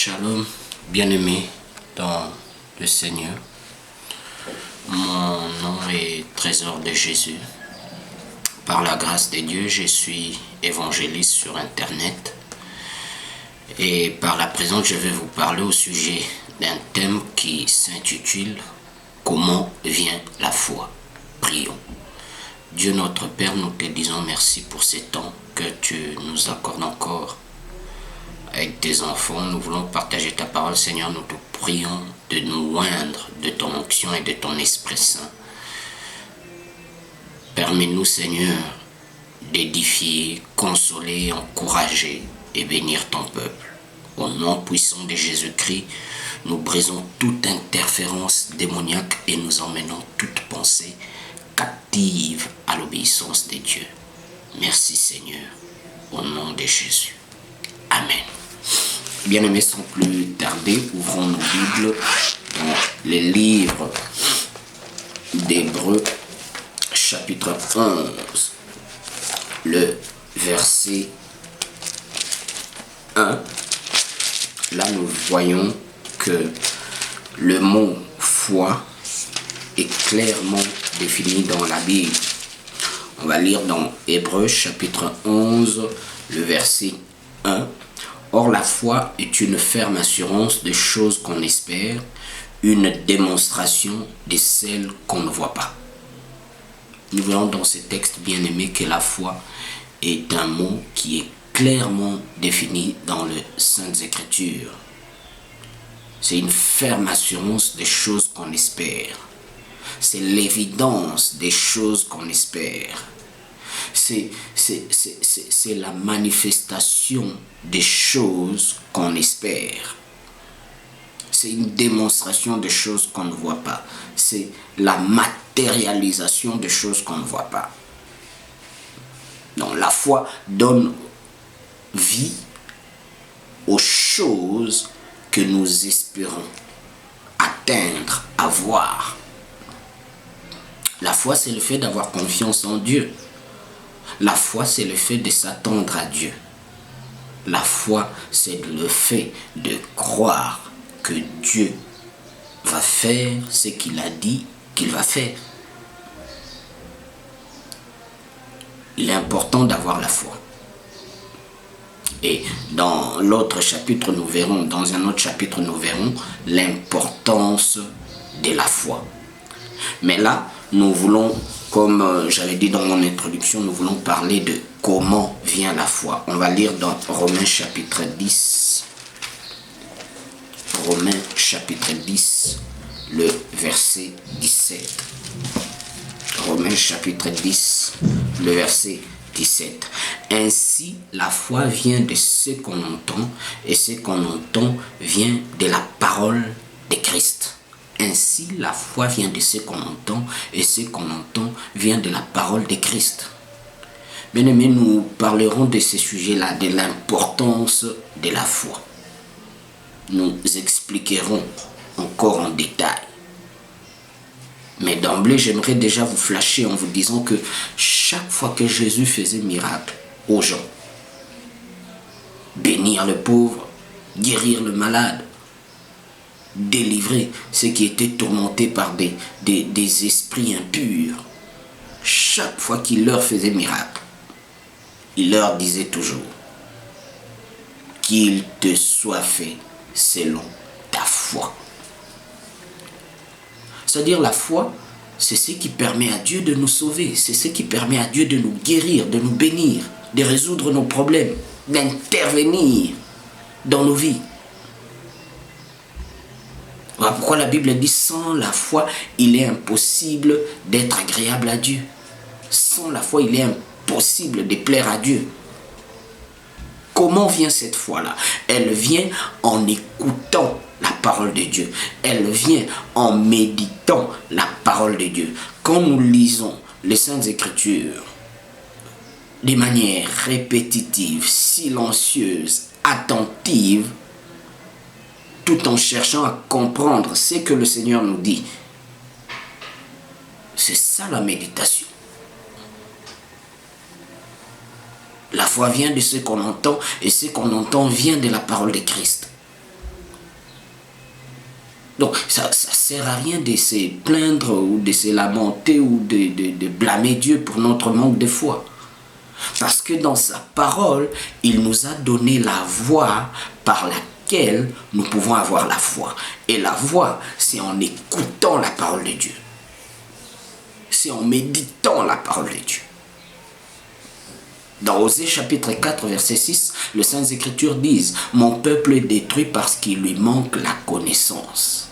Shalom, bien-aimés dans le Seigneur. Mon nom est Trésor de Jésus. Par la grâce de Dieu, je suis évangéliste sur Internet. Et par la présence, je vais vous parler au sujet d'un thème qui s'intitule « Comment vient la foi ?» Prions. Dieu notre Père, nous te disons merci pour ces temps que tu nous accordes encore. Avec tes enfants, nous voulons partager ta parole, Seigneur. Nous te prions de nous oindre de ton onction et de ton Esprit Saint. Permets-nous, Seigneur, d'édifier, consoler, encourager et bénir ton peuple. Au nom puissant de Jésus-Christ, nous brisons toute interférence démoniaque et nous emmenons toute pensée captive à l'obéissance de Dieu. Merci, Seigneur, au nom de Jésus. Amen. Bien-aimés, sans plus tarder, ouvrons nos Bibles dans les livres d'Hébreux, chapitre 11, le verset 1. Là, nous voyons que le mot foi est clairement défini dans la Bible. On va lire dans Hébreux, chapitre 11, le verset 1. Or, la foi est une ferme assurance des choses qu'on espère, une démonstration de celles qu'on ne voit pas. Nous voyons dans ce texte bien-aimé que la foi est un mot qui est clairement défini dans les Saintes Écritures. C'est une ferme assurance des choses qu'on espère. C'est l'évidence des choses qu'on espère. C'est la manifestation des choses qu'on espère. C'est une démonstration des choses qu'on ne voit pas. C'est la matérialisation des choses qu'on ne voit pas. Donc la foi donne vie aux choses que nous espérons atteindre, avoir. La foi, c'est le fait d'avoir confiance en Dieu. La foi, c'est le fait de s'attendre à Dieu. La foi, c'est le fait de croire que Dieu va faire ce qu'il a dit qu'il va faire. Il est important d'avoir la foi. Et dans l'autre chapitre, nous verrons, dans un autre chapitre, nous verrons l'importance de la foi. Mais là, nous voulons, comme j'avais dit dans mon introduction, nous voulons parler de comment vient la foi. On va lire dans Romains chapitre 10. Romains chapitre 10, le verset 17. Romains chapitre 10, le verset 17. Ainsi, la foi vient de ce qu'on entend, et ce qu'on entend vient de la parole de Christ. Ainsi, la foi vient de ce qu'on entend, et ce qu'on entend vient de la parole de Christ. Bien-aimés, nous parlerons de ce sujet-là, de l'importance de la foi. Nous expliquerons encore en détail. Mais d'emblée, j'aimerais déjà vous flasher en vous disant que chaque fois que Jésus faisait miracle aux gens, bénir le pauvre, guérir le malade, délivrer ceux qui étaient tourmentés par des esprits impurs. Chaque fois qu'il leur faisait miracle, il leur disait toujours qu'il te soit fait selon ta foi. C'est-à-dire la foi, c'est ce qui permet à Dieu de nous sauver, c'est ce qui permet à Dieu de nous guérir, de nous bénir, de résoudre nos problèmes, d'intervenir dans nos vies. Voilà pourquoi la Bible dit, sans la foi, il est impossible d'être agréable à Dieu. Sans la foi, il est impossible de plaire à Dieu. Comment vient cette foi-là? Elle vient en écoutant la parole de Dieu. Elle vient en méditant la parole de Dieu. Quand nous lisons les Saintes Écritures de manière répétitive, silencieuse, attentive, tout en cherchant à comprendre ce que le Seigneur nous dit. C'est ça la méditation. La foi vient de ce qu'on entend et ce qu'on entend vient de la parole de Christ. Donc, ça ne sert à rien de se plaindre ou de se lamenter ou de blâmer Dieu pour notre manque de foi. Parce que dans sa parole, il nous a donné la voie par laquelle nous pouvons avoir la foi. Et la voie, c'est en écoutant la parole de Dieu. C'est en méditant la parole de Dieu. Dans Osée chapitre 4, verset 6, les Saintes Écritures disent « Mon peuple est détruit parce qu'il lui manque la connaissance. »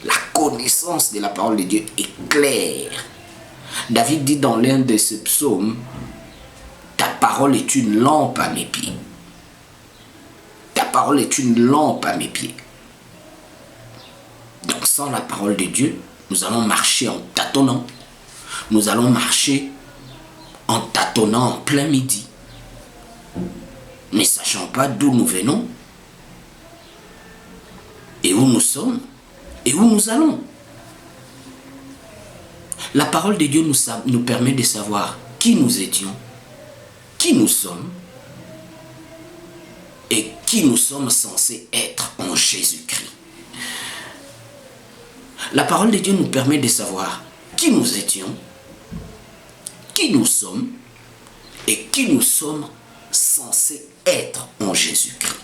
La connaissance de la parole de Dieu est claire. David dit dans l'un de ses psaumes « Ta parole est une lampe à mes pieds. » Ta parole est une lampe à mes pieds. Donc sans la parole de Dieu, nous allons marcher en tâtonnant. Nous allons marcher en tâtonnant en plein midi, ne sachant pas d'où nous venons, et où nous sommes, et où nous allons. La parole de Dieu nous permet de savoir qui nous étions, qui nous sommes, et qui nous sommes censés être en Jésus-Christ. La parole de Dieu nous permet de savoir qui nous étions, qui nous sommes et qui nous sommes censés être en Jésus-Christ.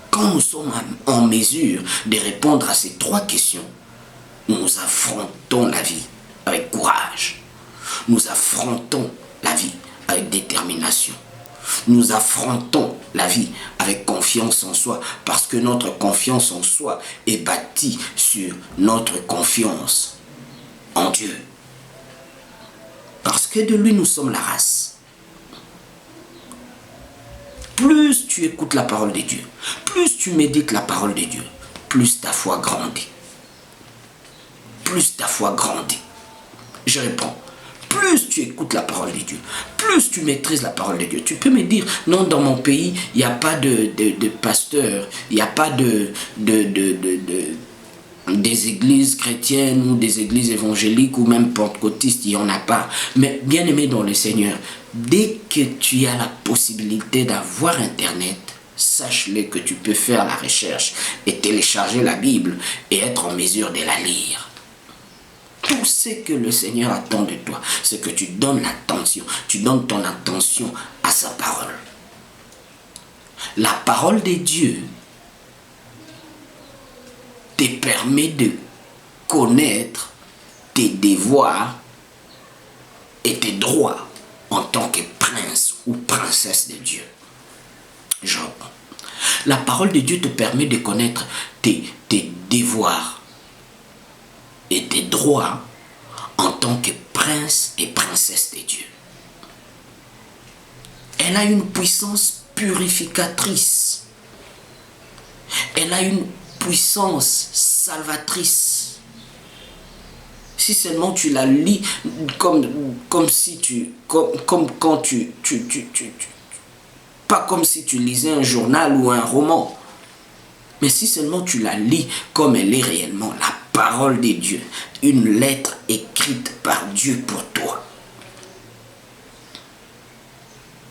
Quand nous sommes en mesure de répondre à ces trois questions, nous affrontons la vie avec courage. Nous affrontons la vie avec détermination. Nous affrontons la vie avec confiance en soi parce que notre confiance en soi est bâtie sur notre confiance en Dieu. Parce que de lui, nous sommes la race. Plus tu écoutes la parole de Dieu, plus tu médites la parole de Dieu, plus ta foi grandit. Plus ta foi grandit. Je réponds. Plus tu écoutes la parole de Dieu, plus tu maîtrises la parole de Dieu. Tu peux me dire, non, dans mon pays, il n'y a pas de pasteur, il n'y a pas des églises chrétiennes ou des églises évangéliques ou même pentecôtistes, il n'y en a pas. Mais bien aimé dans le Seigneur, dès que tu as la possibilité d'avoir Internet, sache-le que tu peux faire la recherche et télécharger la Bible et être en mesure de la lire. Tout ce que le Seigneur attend de toi, c'est que tu donnes l'attention, tu donnes ton attention à sa parole. La parole de Dieu te permet de connaître tes devoirs et tes droits en tant que prince ou princesse de Dieu. Je reprends. La parole de Dieu te permet de connaître tes devoirs et tes droits en tant que prince et princesse de Dieu. Elle a une puissance purificatrice. Elle a une puissance salvatrice. Si seulement tu la lis comme quand pas comme si tu lisais un journal ou un roman, mais si seulement tu la lis comme elle est réellement, la parole de Dieu, une lettre écrite par Dieu pour toi.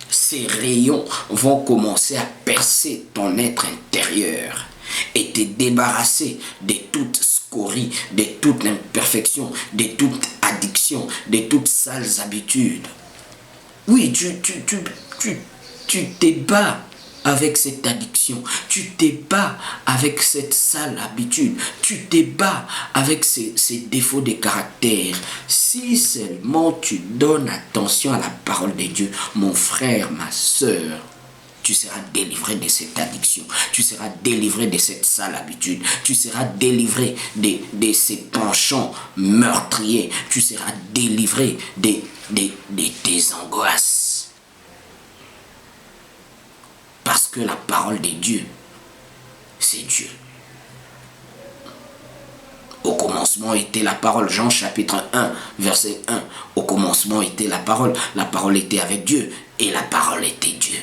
Ces rayons vont commencer à percer ton être intérieur et te débarrasser de toute scorie, de toute imperfection, de toute addiction, de toutes sales habitudes. Oui, tu te bats avec cette addiction, tu te bats avec cette sale habitude, tu te bats avec ces défauts de caractère. Si seulement tu donnes attention à la parole de Dieu, mon frère, ma soeur, tu seras délivré de cette addiction, tu seras délivré de cette sale habitude, tu seras délivré de ces penchants meurtriers, tu seras délivré de tes angoisses. Parce que la parole de Dieu, c'est Dieu. Au commencement était la parole. Jean chapitre 1, verset 1. Au commencement était la parole. La parole était avec Dieu et la parole était Dieu.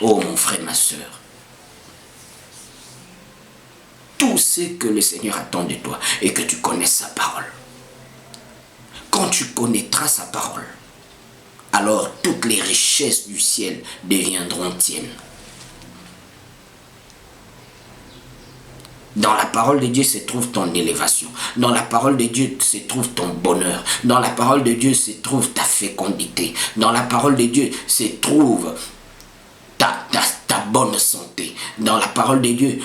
Oh mon frère, ma soeur. Tout ce que le Seigneur attend de toi est que tu connaisses sa parole. Quand tu connaîtras sa parole, alors toutes les richesses du ciel deviendront tiennes. Dans la parole de Dieu se trouve ton élévation. Dans la parole de Dieu se trouve ton bonheur. Dans la parole de Dieu se trouve ta fécondité. Dans la parole de Dieu se trouve ta bonne santé. Dans la parole de Dieu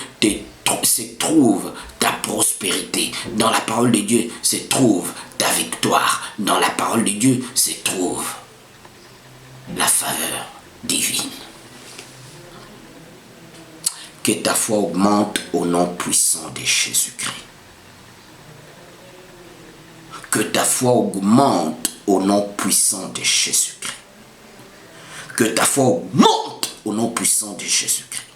se trouve ta prospérité. Dans la parole de Dieu se trouve ta victoire. Dans la parole de Dieu se trouve la faveur divine. Que ta foi augmente au nom puissant de Jésus-Christ. Que ta foi augmente au nom puissant de Jésus-Christ. Que ta foi augmente au nom puissant de Jésus-Christ.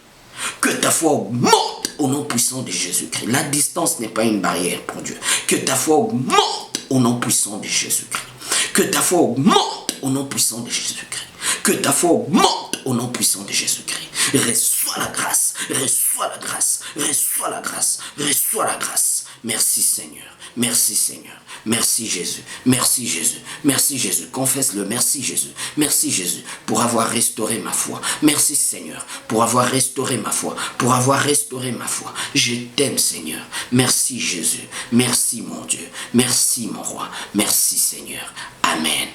Que ta foi augmente au nom puissant de Jésus-Christ. La distance n'est pas une barrière pour Dieu. Que ta foi augmente au nom puissant de Jésus-Christ. Que ta foi augmente au nom puissant de Jésus-Christ. Que ta foi augmente au nom puissant de Jésus-Christ. Reçois la grâce, reçois la grâce, reçois la grâce, reçois la grâce. Merci Seigneur, merci Seigneur, merci Jésus, merci Jésus, merci Jésus. Confesse-le, merci Jésus pour avoir restauré ma foi. Merci Seigneur pour avoir restauré ma foi, pour avoir restauré ma foi. Je t'aime Seigneur, merci Jésus, merci mon Dieu, merci mon roi, merci Seigneur. Amen.